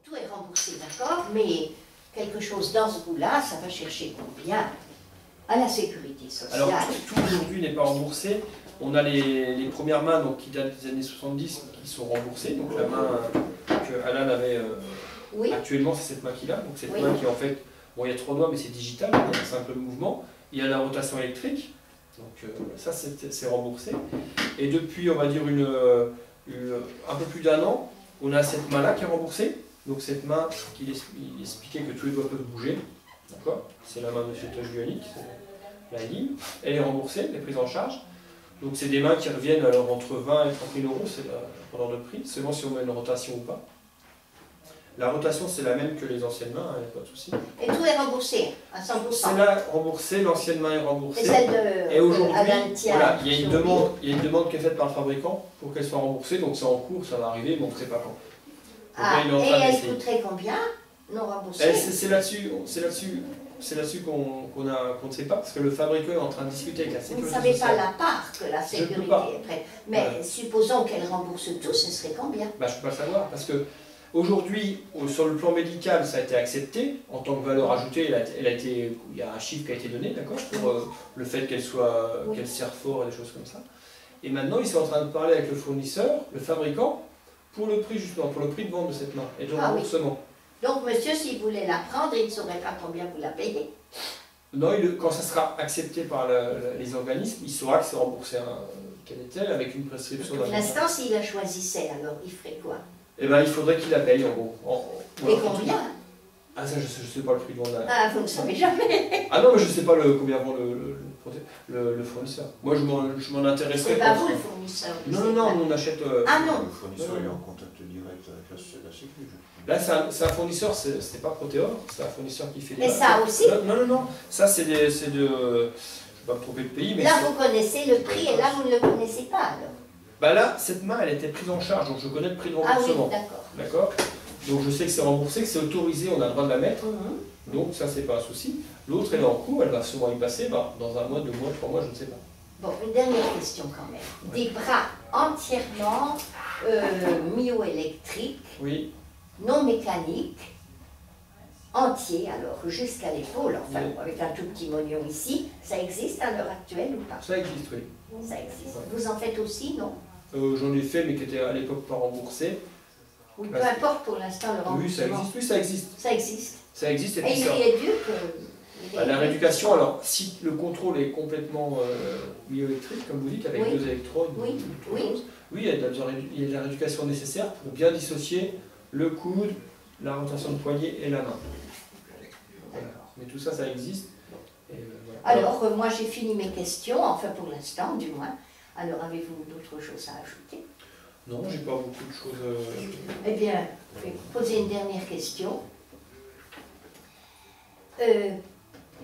tout est remboursé, d'accord, mais quelque chose dans ce goût-là, ça va chercher combien? À la sécurité sociale. Alors, tout aujourd'hui n'est pas remboursé. On a les premières mains donc, qui datent des années 70 qui sont remboursées. Donc la main que Alan avait oui. actuellement, c'est cette main qu'il a. Donc cette Oui. main qui en fait, bon il y a 3 doigts mais c'est digital, il y a un simple mouvement. Il y a la rotation électrique, donc ça c'est remboursé. Et depuis on va dire un peu plus d'1 an, on a cette main-là qui est remboursée. Donc cette main, il expliquait que tous les doigts peuvent bouger. D'accord. C'est la main de M. Toshguani, la ligne. Elle est remboursée, elle est prise en charge. Donc c'est des mains qui reviennent alors entre 20 et 30 000 euros, c'est pendant le prix, selon si on met une rotation ou pas. La rotation c'est la même que les anciennes mains, il n'y a pas de souci. Et tout est remboursé à 100%. C'est là remboursé, l'ancienne main est remboursée. Et celle de et aujourd'hui, voilà, il y a une oui. demande qui est faite par le fabricant pour qu'elle soit remboursée, donc c'est en cours, ça va arriver, mais on ne sait pas quand. Ah, donc, et elle coûterait combien non remboursée? C'est là-dessus qu'on ne sait pas, parce que le fabricant est en train de discuter avec la sécurité sociale. Vous ne savez sociale. pas la part que la sécurité est prête. Mais voilà. Supposons qu'elle rembourse tout, ce serait combien? Je ne peux pas le savoir, parce que aujourd'hui, sur le plan médical, ça a été accepté en tant que valeur ajoutée. Il y a un chiffre qui a été donné, d'accord, pour le fait qu'elle serre fort et des choses comme ça. Et maintenant, ils sont en train de parler avec le fournisseur, le fabricant, pour le prix justement, pour le prix de vente de cette main et de remboursement. Oui. Donc, monsieur, s'il voulait la prendre, il ne saurait pas combien vous la payez. Non, quand ça sera accepté par les organismes, il saura que c'est remboursé quelle est-elle avec une prescription. Pour l'instant, s'il la choisissait, alors il ferait quoi? Eh bien, il faudrait qu'il la paye en gros. Et combien? Ah, ça, je ne sais pas le prix de vente. Ah, vous ne savez jamais. Ah non, mais je ne sais pas combien vend le fournisseur. Moi, je m'en intéresserais. C'est pas vous le fournisseur? Non, on achète. Ah non. Le fournisseur est en contact direct avec la sécu. Là, c'est un fournisseur, c'est pas Proteor, c'est un fournisseur qui fait des. Mais ça aussi? Non. Ça, c'est de. Je ne vais pas me tromper de pays. Mais là, vous connaissez le prix et là, vous ne le connaissez pas alors? Là, cette main, elle était prise en charge, donc je connais le prix de remboursement. Ah oui, d'accord. D'accord. Donc je sais que c'est remboursé, que c'est autorisé, on a le droit de la mettre. Donc ça, c'est pas un souci. L'autre, elle est en cours, elle va sûrement y passer dans 1 mois, 2 mois, 3 mois, je ne sais pas. Bon, une dernière question quand même. Des bras entièrement myoélectriques, oui. Non mécaniques, entiers, alors jusqu'à l'épaule, enfin, oui. Avec un tout petit moignon ici, ça existe à l'heure actuelle ou pas? Ça existe, oui. Ça existe. Vous en faites aussi, non? J'en ai fait, mais qui était à l'époque pas remboursé. Oui, peu importe pour l'instant le remboursement. Oui, ça existe. Ça existe. Ça existe. Et il est dur que... La rééducation, alors, si le contrôle est complètement myoélectrique, comme vous dites, avec 2 électrodes, oui, il y a de la rééducation nécessaire pour bien dissocier le coude, la rotation de poignet et la main. Voilà. Mais tout ça, ça existe. Et, voilà. Alors, moi j'ai fini mes questions, enfin pour l'instant du moins. Alors, avez-vous d'autres choses à ajouter? Non, j'ai pas beaucoup de choses... Eh bien, je vais vous poser une dernière question.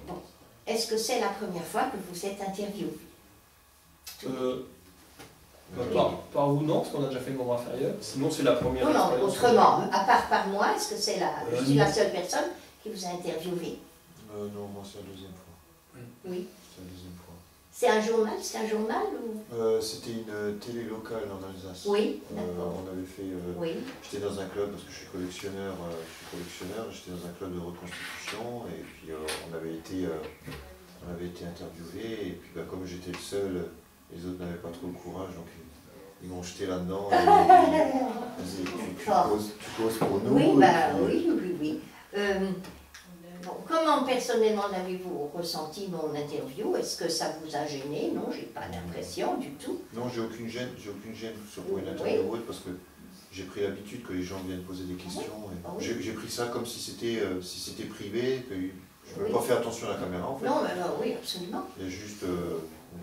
Bon, est-ce que c'est la première fois que vous êtes interviewé? Par vous, non, parce qu'on a déjà fait le moment inférieur. Sinon, c'est la première. Non, autrement, à part par moi, est-ce que c'est je suis la seule personne qui vous a interviewé? Non, moi c'est la 2e fois. Oui. C'est la 2e fois. C'est un journal ou... C'était une télé locale en Alsace. Oui, d'accord. On avait fait... oui. J'étais dans un club, parce que je suis collectionneur, j'étais dans un club de reconstitution, et puis on avait été interviewé, et puis comme j'étais le seul, les autres n'avaient pas trop le courage, donc ils m'ont jeté là-dedans, et ils m'ont dit, tu causes pour nous. Oui, oui. Bon, comment personnellement l'avez-vous ressenti mon interview? Est-ce que ça vous a gêné? Non, j'ai pas l'impression du tout. Non, j'ai aucune gêne sur une interview ou autre, parce que j'ai pris l'habitude que les gens viennent poser des questions. J'ai pris ça comme si c'était privé, que je ne peux pas faire attention à la caméra en fait. Non, mais oui, absolument. Il y a juste...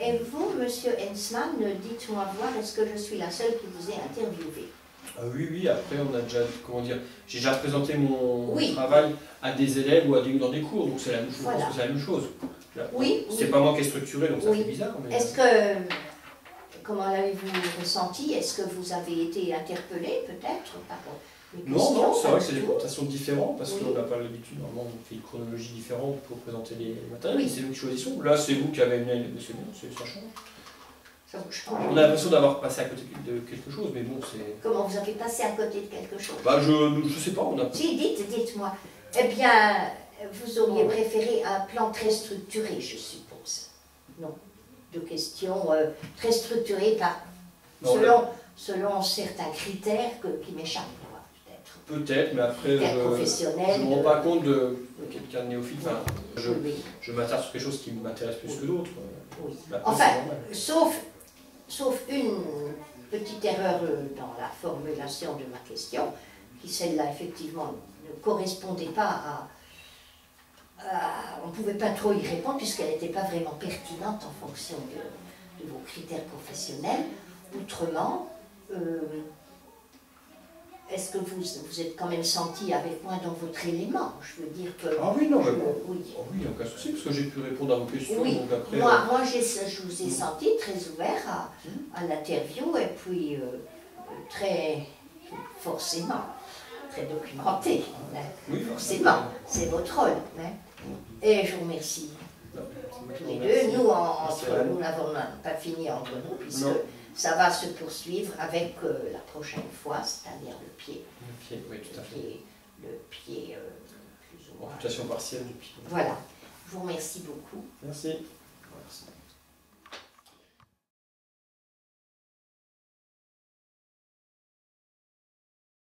Et vous, monsieur Hensman, dites-moi voir, est-ce que je suis la seule qui vous ait interviewé? Oui, après on a déjà, j'ai déjà présenté mon travail à des élèves ou dans des cours, donc c'est la même chose. Voilà. C'est la même chose. Oui. C'est pas moi qui ai structuré, donc ça fait bizarre. Mais... Est-ce que, comment l'avez-vous ressenti? Est-ce que vous avez été interpellé peut-être par les questions? Non, c'est vrai que c'est des présentations différentes, parce qu'on n'a pas l'habitude, normalement on fait une chronologie différente pour présenter les matériels, c'est nous qui choisissons. Là c'est vous qui avez amené les dossiers, ça change. Ça vous change. On a l'impression d'avoir passé à côté de quelque chose, mais bon, c'est... Comment vous avez passé à côté de quelque chose? Bah, je sais pas, on a... Si, dites-moi. Eh bien, vous auriez préféré un plan très structuré, je suppose. Non. De questions très structurées selon certains critères qui m'échappent, peut-être. Peut-être, mais après, je ne me rends pas compte de quelqu'un de néophyte. Enfin, je m'attarde sur quelque chose qui m'intéresse plus que d'autres. Oui. Après, Enfin, sauf une petite erreur dans la formulation de ma question, qui celle-là, effectivement, ne correspondait pas on ne pouvait pas trop y répondre, puisqu'elle n'était pas vraiment pertinente en fonction de vos critères professionnels. Autrement, est-ce que vous êtes quand même senti avec moi dans votre élément? Je veux dire que... Ah oui, non, mais oui. Oh oui, il n'y a aucun souci, parce que j'ai pu répondre à vos questions. Oui, donc après, moi je vous ai senti très ouvert à l'interview, et puis très forcément, très documenté. Hein. Oui, forcément, c'est votre rôle. Hein. Et je vous remercie tous les deux. Nous, nous n'avons pas fini entre nous, puisque ça va se poursuivre avec la prochaine fois, c'est-à-dire le pied. Le pied, oui, tout à fait. Le pied, plus ou moins. Amputation partielle du pied. Voilà. Je vous remercie beaucoup. Merci.